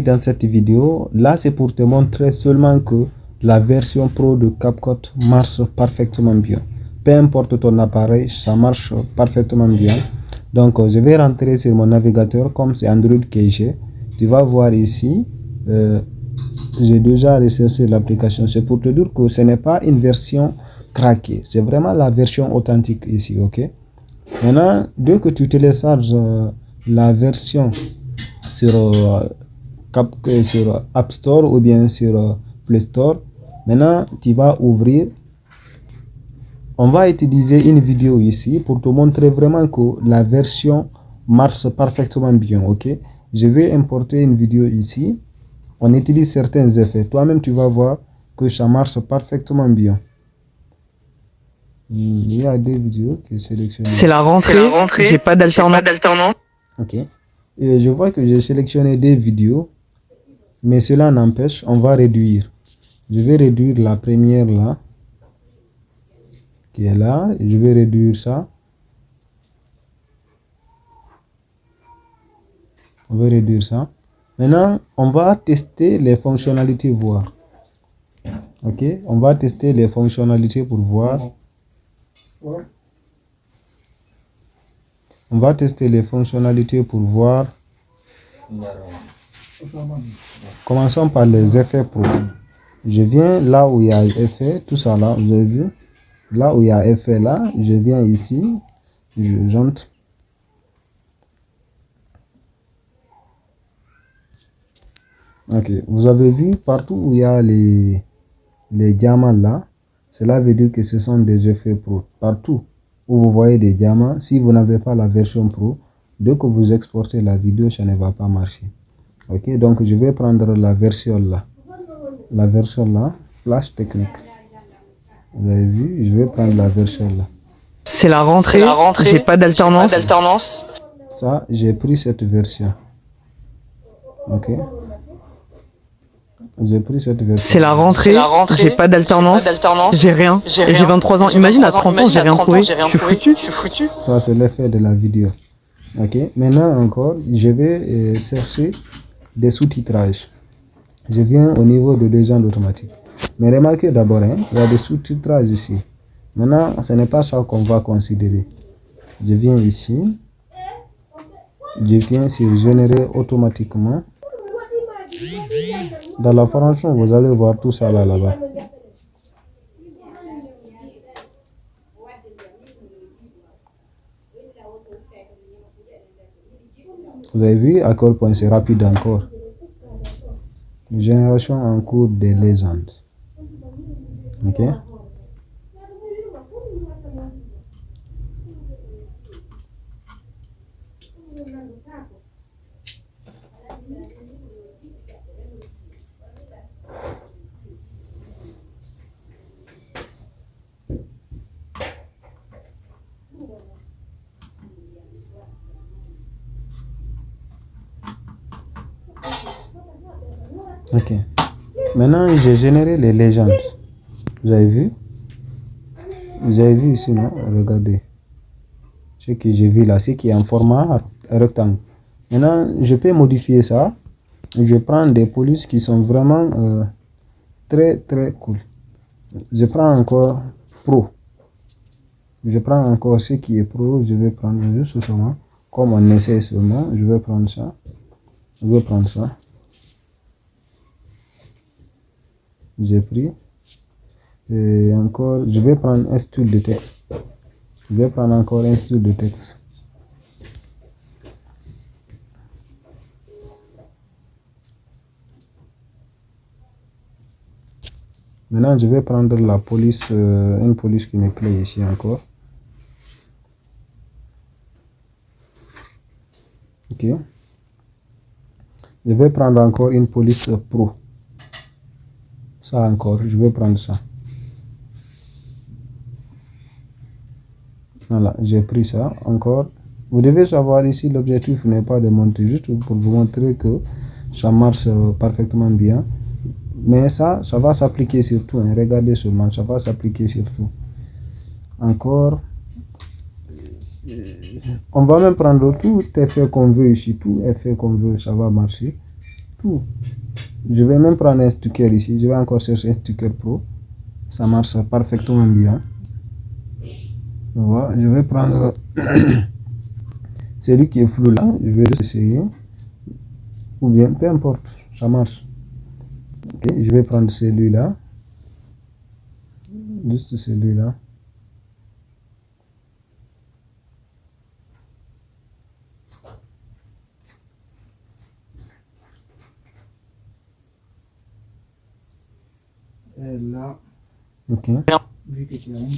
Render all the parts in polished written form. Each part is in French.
Dans cette vidéo, là c'est pour te montrer seulement que la version Pro de CapCut marche parfaitement bien. Peu importe ton appareil, ça marche parfaitement bien. Donc je vais rentrer sur mon navigateur comme c'est Android que j'ai. Tu vas voir ici, j'ai déjà recherché l'application. C'est pour te dire que ce n'est pas une version craquée, c'est vraiment la version authentique ici, ok? Maintenant, dès que tu télécharges la version sur sur App Store ou bien sur Play Store. Maintenant, tu vas ouvrir. On va utiliser une vidéo ici pour te montrer vraiment que la version marche parfaitement bien. Ok, je vais importer une vidéo ici. On utilise certains effets. Toi-même, tu vas voir que ça marche parfaitement bien. Il y a des vidéos que sélectionnées. C'est la rentrée. J'ai pas d'alternance. Ok. Et je vois que j'ai sélectionné des vidéos. Mais cela n'empêche, on va réduire. Je vais réduire la première là, qui est là. Je vais réduire ça. On va réduire ça. Maintenant, on va tester les fonctionnalités, voir. Ok, on va tester les fonctionnalités pour voir. On va tester les fonctionnalités pour voir. Commençons par les effets pro. Je viens là où il y a effet, tout ça là, vous avez vu. Là où il y a effet là, je viens ici, j'entre. Ok, vous avez vu partout où il y a les diamants là, cela veut dire que ce sont des effets pro. Partout où vous voyez des diamants, si vous n'avez pas la version pro, dès que vous exportez la vidéo, ça ne va pas marcher. Ok, donc je vais prendre la version là. La version là, Flash Technique. Vous avez vu, je vais prendre la version là. C'est la rentrée. J'ai pas d'alternance. Ça, j'ai pris cette version. Ok. J'ai pris cette version. C'est la rentrée. J'ai pas d'alternance. J'ai rien. Et j'ai 23 ans. Imagine à 30 ans, j'ai rien trouvé. Je suis foutu. Ça, c'est l'effet de la vidéo. Ok. Maintenant encore, je vais chercher des sous-titrages. Je viens au niveau de légende automatique. Mais remarquez d'abord, hein, il y a des sous-titrages ici. Maintenant, ce n'est pas ça qu'on va considérer. Je viens ici. Je viens sur générer automatiquement. Dans la formation, vous allez voir tout ça là-bas. Vous avez vu à quel point c'est rapide encore. Génération en cours des légendes. Ok. Ok. Maintenant, j'ai généré les légendes. Vous avez vu? Vous avez vu ici, non? Regardez. Ce que j'ai vu là, c'est qui est en format rectangle. Maintenant, je peux modifier ça. Je prends des polices qui sont vraiment très cool. Je prends encore pro. Je prends encore ce qui est pro. Je vais prendre juste seulement. Comme on essaie seulement, je vais prendre ça. Je vais prendre ça. J'ai pris. Et encore, je vais prendre un style de texte. Je vais prendre encore un style de texte. Maintenant, je vais prendre la police, une police qui me plaît ici encore. Ok. Je vais prendre encore une police pro. Ça encore, je vais prendre ça. Voilà, j'ai pris ça encore. Vous devez savoir ici, l'objectif n'est pas de monter, juste pour vous montrer que ça marche parfaitement bien. Mais ça va s'appliquer sur tout. Hein. Regardez seulement, ça va s'appliquer sur tout. Encore. On va même prendre tout effet qu'on veut ici. Tout effet qu'on veut, ça va marcher. tout. Je vais même prendre un sticker ici. Je vais encore chercher un sticker pro. Ça marche parfaitement bien. Voilà, je vais prendre celui qui est flou là. Je vais juste essayer. Ou bien, peu importe, ça marche. Ok, je vais prendre celui-là. Juste celui-là. Et là. Ok.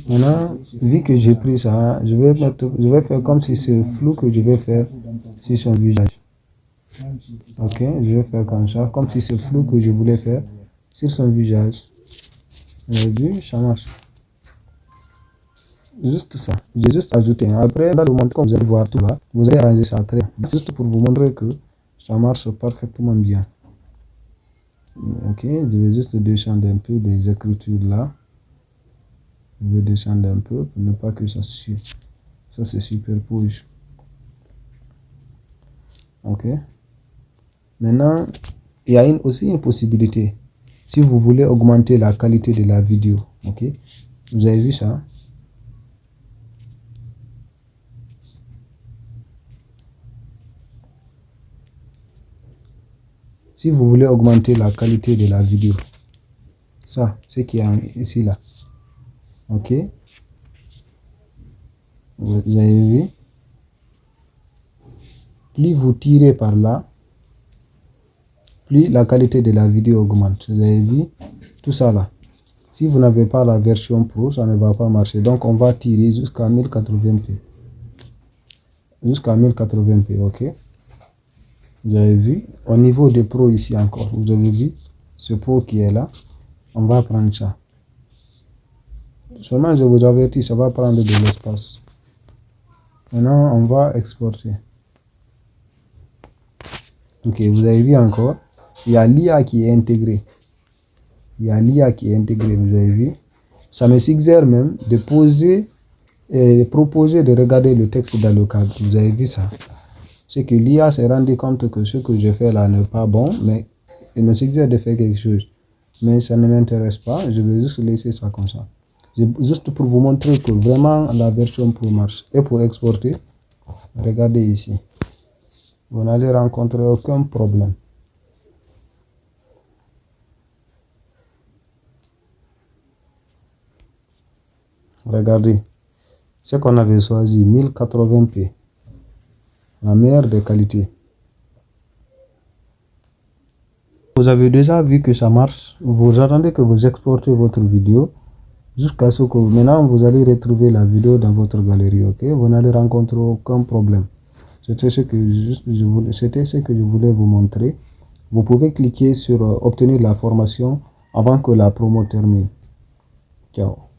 Maintenant, vu que j'ai pris ça, je vais faire comme si c'est flou que je vais faire sur son visage. Ok, je vais faire comme ça, comme si c'est flou que je voulais faire sur son visage. Vous avez vu, ça marche. Juste ça. J'ai juste ajouté. Après, là, le montre, comme vous allez voir tout là, vous allez arranger ça très bien. Juste pour vous montrer que ça marche parfaitement bien. Ok, je vais juste descendre un peu des écritures là. Je vais descendre un peu pour ne pas que ça se superpose. Ok. Maintenant, il y a aussi une possibilité. Si vous voulez augmenter la qualité de la vidéo. Ok. Vous avez vu ça? Si vous voulez augmenter la qualité de la vidéo. Ça, c'est qui est ici là. Ok. Vous avez vu? Plus vous tirez par là, plus la qualité de la vidéo augmente. Vous avez vu? Tout ça là. Si vous n'avez pas la version pro, ça ne va pas marcher. Donc, on va tirer jusqu'à 1080p. Jusqu'à 1080p, ok? Vous avez vu? Au niveau des pros ici encore, vous avez vu? Ce pro qui est là, on va prendre ça. Seulement, je vous avertis, ça va prendre de l'espace. Maintenant, on va exporter. Ok, vous avez vu encore? Il y a l'IA qui est intégrée. Il y a l'IA qui est intégrée, vous avez vu? Ça me suggère même de poser et proposer de regarder le texte dans le cadre. Vous avez vu ça? C'est que l'IA s'est rendu compte que ce que je fais là n'est pas bon, mais il me suggère de faire quelque chose. Mais ça ne m'intéresse pas, je vais juste laisser ça comme ça. Juste pour vous montrer que vraiment la version Pro marche. Et pour exporter, regardez ici. Vous n'allez rencontrer aucun problème. Regardez. Ce qu'on avait choisi, 1080p. La meilleure des qualités. Vous avez déjà vu que ça marche. Vous attendez que vous exportez votre vidéo jusqu'à ce que maintenant vous allez retrouver la vidéo dans votre galerie. Ok, vous n'allez rencontrer aucun problème. C'était ce que je voulais vous montrer. Vous pouvez cliquer sur obtenir la formation avant que la promo termine. Ciao.